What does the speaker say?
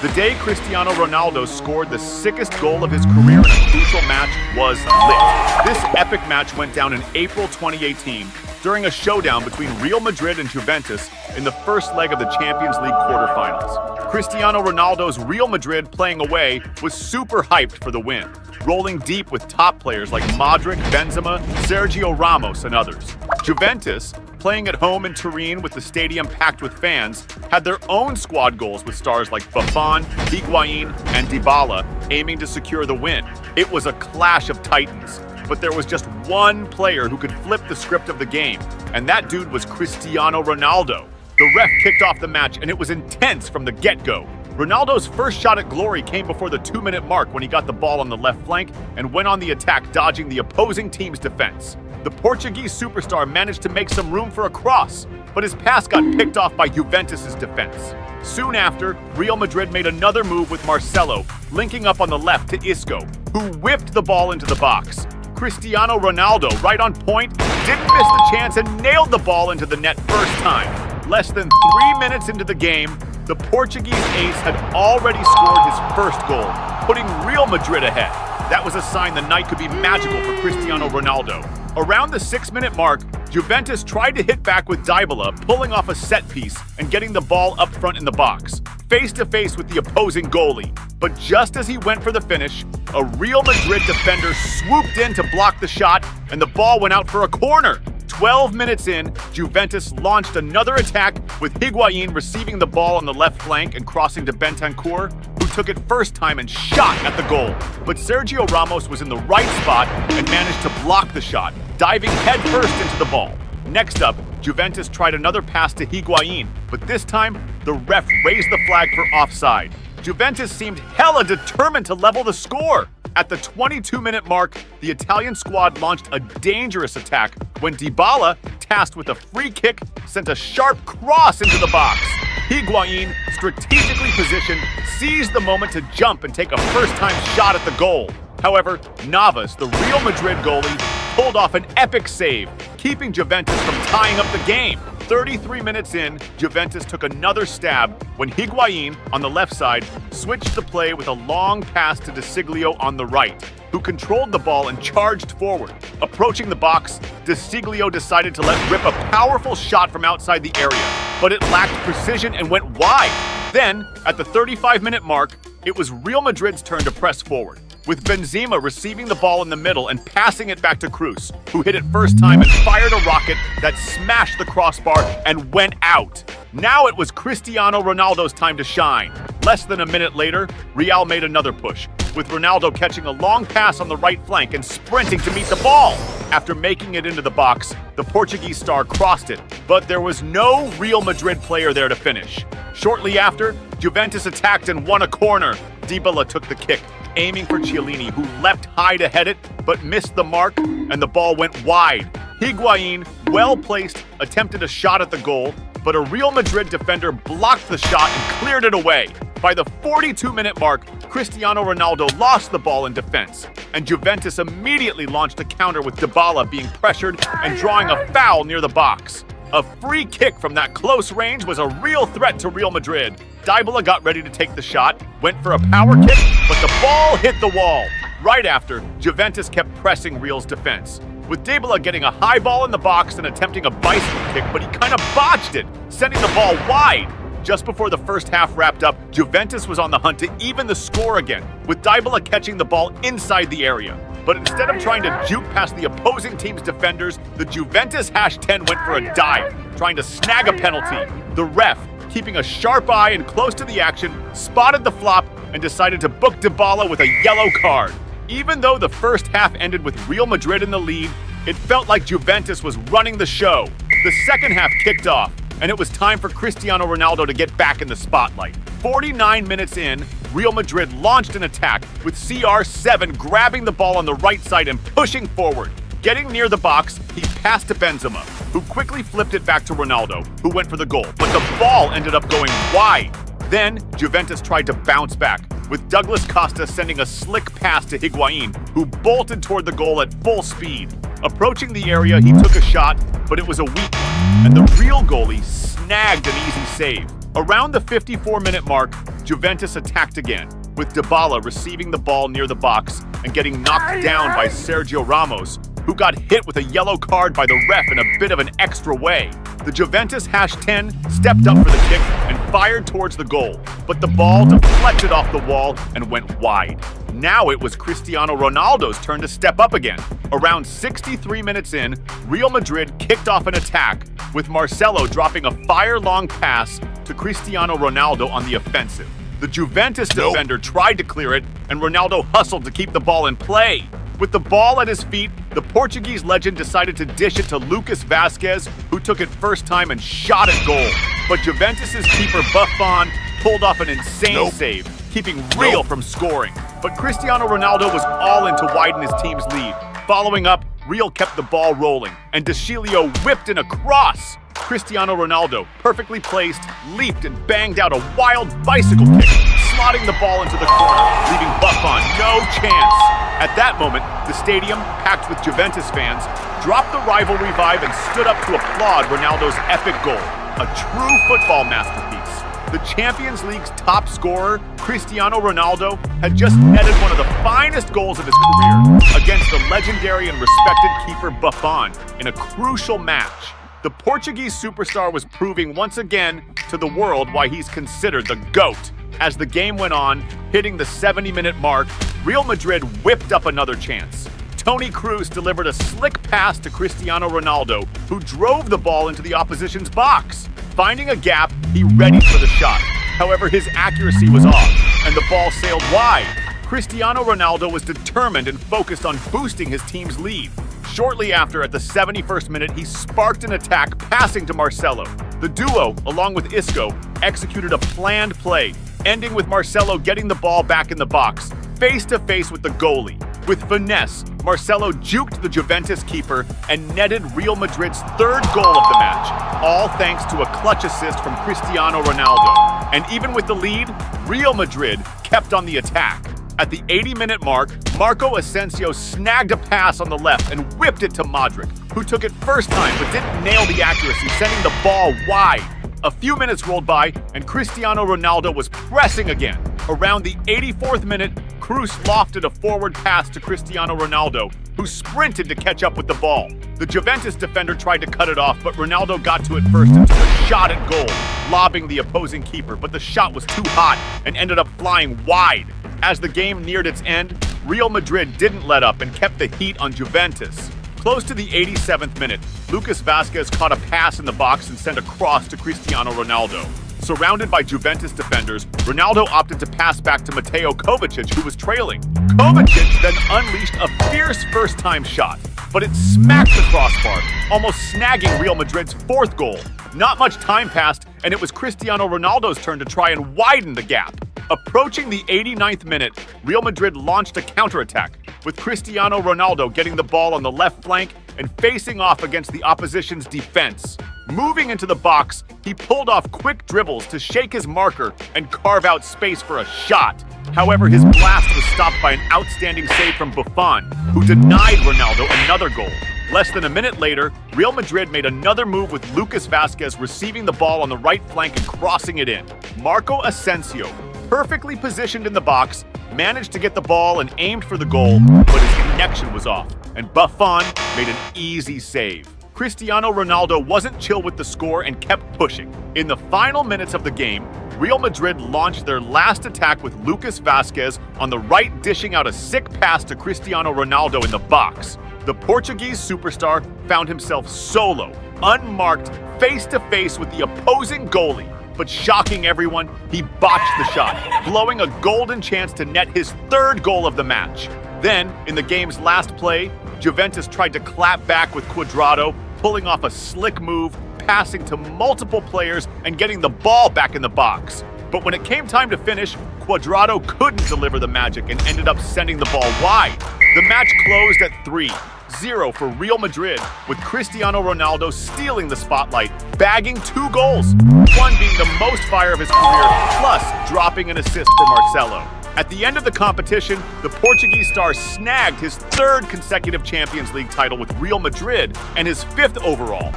The day Cristiano Ronaldo scored the sickest goal of his career in a crucial match was lit. This epic match went down in April 2018 during a showdown between Real Madrid and Juventus in the first leg of the Champions League quarterfinals. Cristiano Ronaldo's Real Madrid playing away was super hyped for the win, rolling deep with top players like Modric, Benzema, Sergio Ramos, and others. Juventus, playing at home in Turin with the stadium packed with fans, had their own squad goals with stars like Buffon, Higuain, and Dybala aiming to secure the win. It was a clash of titans, but there was just one player who could flip the script of the game, and that dude was Cristiano Ronaldo. The ref kicked off the match, and it was intense from the get-go. Ronaldo's first shot at glory came before the 2-minute mark when he got the ball on the left flank and went on the attack, dodging the opposing team's defense. The Portuguese superstar managed to make some room for a cross, but his pass got picked off by Juventus' defense. Soon after, Real Madrid made another move with Marcelo, linking up on the left to Isco, who whipped the ball into the box. Cristiano Ronaldo, right on point, didn't miss the chance and nailed the ball into the net first time. Less than 3 minutes into the game, the Portuguese ace had already scored his first goal, putting Real Madrid ahead. That was a sign the night could be magical for Cristiano Ronaldo. Around the 6-minute mark, Juventus tried to hit back with Dybala, pulling off a set piece and getting the ball up front in the box, face to face with the opposing goalie. But just as he went for the finish, a Real Madrid defender swooped in to block the shot, and the ball went out for a corner. 12 minutes in, Juventus launched another attack with Higuain receiving the ball on the left flank and crossing to Bentancur, who took it first time and shot at the goal. But Sergio Ramos was in the right spot and managed to block the shot, diving headfirst into the ball. Next up, Juventus tried another pass to Higuain, but this time, the ref raised the flag for offside. Juventus seemed hella determined to level the score. At the 22-minute mark, the Italian squad launched a dangerous attack when Dybala, tasked with a free kick, sent a sharp cross into the box. Higuain, strategically positioned, seized the moment to jump and take a first-time shot at the goal. However, Navas, the Real Madrid goalie, pulled off an epic save, keeping Juventus from tying up the game. 33 minutes in, Juventus took another stab when Higuain, on the left side, switched the play with a long pass to De Siglio on the right, who controlled the ball and charged forward. Approaching the box, De Siglio decided to let rip a powerful shot from outside the area, but it lacked precision and went wide. Then, at the 35-minute mark, it was Real Madrid's turn to press forward, with Benzema receiving the ball in the middle and passing it back to Cruz, who hit it first time and fired a rocket that smashed the crossbar and went out. Now it was Cristiano Ronaldo's time to shine. Less than a minute later, Real made another push, with Ronaldo catching a long pass on the right flank and sprinting to meet the ball. After making it into the box, the Portuguese star crossed it, but there was no Real Madrid player there to finish. Shortly after, Juventus attacked and won a corner. Dybala took the kick, aiming for Chiellini, who leapt high to head it, but missed the mark, and the ball went wide. Higuain, well-placed, attempted a shot at the goal, but a Real Madrid defender blocked the shot and cleared it away. By the 42-minute mark, Cristiano Ronaldo lost the ball in defense, and Juventus immediately launched a counter with Dybala being pressured and drawing a foul near the box. A free kick from that close range was a real threat to Real Madrid. Dybala got ready to take the shot, went for a power kick, but the ball hit the wall. Right after, Juventus kept pressing Real's defense, with Dybala getting a high ball in the box and attempting a bicycle kick, but he kind of botched it, sending the ball wide. Just before the first half wrapped up, Juventus was on the hunt to even the score again, with Dybala catching the ball inside the area. But instead of trying to juke past the opposing team's defenders, the Juventus #10 went for a dive, trying to snag a penalty. The ref, keeping a sharp eye and close to the action, spotted the flop and decided to book Dybala with a yellow card. Even though the first half ended with Real Madrid in the lead, it felt like Juventus was running the show. The second half kicked off, and it was time for Cristiano Ronaldo to get back in the spotlight. 49 minutes in, Real Madrid launched an attack, with CR7 grabbing the ball on the right side and pushing forward. Getting near the box, he passed to Benzema, who quickly flipped it back to Ronaldo, who went for the goal, but the ball ended up going wide. Then, Juventus tried to bounce back, with Douglas Costa sending a slick pass to Higuain, who bolted toward the goal at full speed. Approaching the area, he took a shot, but it was a weak one, and the Real goalie snagged an easy save. Around the 54-minute mark, Juventus attacked again, with Dybala receiving the ball near the box and getting knocked down by Sergio Ramos, who got hit with a yellow card by the ref in a bit of an extra way. The Juventus #10 stepped up for the kick and fired towards the goal, but the ball deflected off the wall and went wide. Now it was Cristiano Ronaldo's turn to step up again. Around 63 minutes in, Real Madrid kicked off an attack, with Marcelo dropping a fire-long pass to Cristiano Ronaldo on the offensive. The Juventus defender tried to clear it, and Ronaldo hustled to keep the ball in play. With the ball at his feet, the Portuguese legend decided to dish it to Lucas Vazquez, who took it first time and shot at goal. But Juventus's keeper Buffon pulled off an insane save, keeping Real from scoring. But Cristiano Ronaldo was all in to widen his team's lead. Following up, Real kept the ball rolling, and De Sciglio whipped in a cross. Cristiano Ronaldo, perfectly placed, leaped and banged out a wild bicycle kick, slotting the ball into the corner, leaving Buffon no chance. At that moment, the stadium, packed with Juventus fans, dropped the rivalry vibe and stood up to applaud Ronaldo's epic goal, a true football masterpiece. The Champions League's top scorer, Cristiano Ronaldo, had just netted one of the finest goals of his career against the legendary and respected keeper Buffon in a crucial match. The Portuguese superstar was proving once again to the world why he's considered the GOAT. As the game went on, hitting the 70-minute mark, Real Madrid whipped up another chance. Toni Kroos delivered a slick pass to Cristiano Ronaldo, who drove the ball into the opposition's box. Finding a gap, he readied for the shot. However, his accuracy was off, and the ball sailed wide. Cristiano Ronaldo was determined and focused on boosting his team's lead. Shortly after, at the 71st minute, he sparked an attack, passing to Marcelo. The duo, along with Isco, executed a planned play, ending with Marcelo getting the ball back in the box, face-to-face with the goalie. With finesse, Marcelo juked the Juventus keeper and netted Real Madrid's third goal of the match, all thanks to a clutch assist from Cristiano Ronaldo. And even with the lead, Real Madrid kept on the attack. At the 80-minute mark, Marco Asensio snagged a pass on the left and whipped it to Modric, who took it first time but didn't nail the accuracy, sending the ball wide. A few minutes rolled by, and Cristiano Ronaldo was pressing again. Around the 84th minute, Kroos lofted a forward pass to Cristiano Ronaldo, who sprinted to catch up with the ball. The Juventus defender tried to cut it off, but Ronaldo got to it first and took a shot at goal, lobbing the opposing keeper, but the shot was too hot and ended up flying wide. As the game neared its end, Real Madrid didn't let up and kept the heat on Juventus. Close to the 87th minute, Lucas Vazquez caught a pass in the box and sent a cross to Cristiano Ronaldo. Surrounded by Juventus defenders, Ronaldo opted to pass back to Mateo Kovacic, who was trailing. Kovacic then unleashed a fierce first-time shot, but it smacked the crossbar, almost snagging Real Madrid's fourth goal. Not much time passed, and it was Cristiano Ronaldo's turn to try and widen the gap. Approaching the 89th minute, Real Madrid launched a counterattack, with Cristiano Ronaldo getting the ball on the left flank and facing off against the opposition's defense. Moving into the box, he pulled off quick dribbles to shake his marker and carve out space for a shot. However, his blast was stopped by an outstanding save from Buffon, who denied Ronaldo another goal. Less than a minute later, Real Madrid made another move with Lucas Vazquez receiving the ball on the right flank and crossing it in. Marco Asensio, perfectly positioned in the box, managed to get the ball and aimed for the goal, but his connection was off, and Buffon made an easy save. Cristiano Ronaldo wasn't chill with the score and kept pushing. In the final minutes of the game, Real Madrid launched their last attack with Lucas Vazquez on the right, dishing out a sick pass to Cristiano Ronaldo in the box. The Portuguese superstar found himself solo, unmarked, face-to-face with the opposing goalie. But shocking everyone, he botched the shot, blowing a golden chance to net his third goal of the match. Then, in the game's last play, Juventus tried to clap back with Cuadrado, pulling off a slick move, passing to multiple players and getting the ball back in the box. But when it came time to finish, Cuadrado couldn't deliver the magic and ended up sending the ball wide. The match closed at 3-0 for Real Madrid, with Cristiano Ronaldo stealing the spotlight, bagging 2 goals, one being the most fire of his career, plus dropping an assist for Marcelo. At the end of the competition, the Portuguese star snagged his 3rd consecutive Champions League title with Real Madrid and his 5th overall,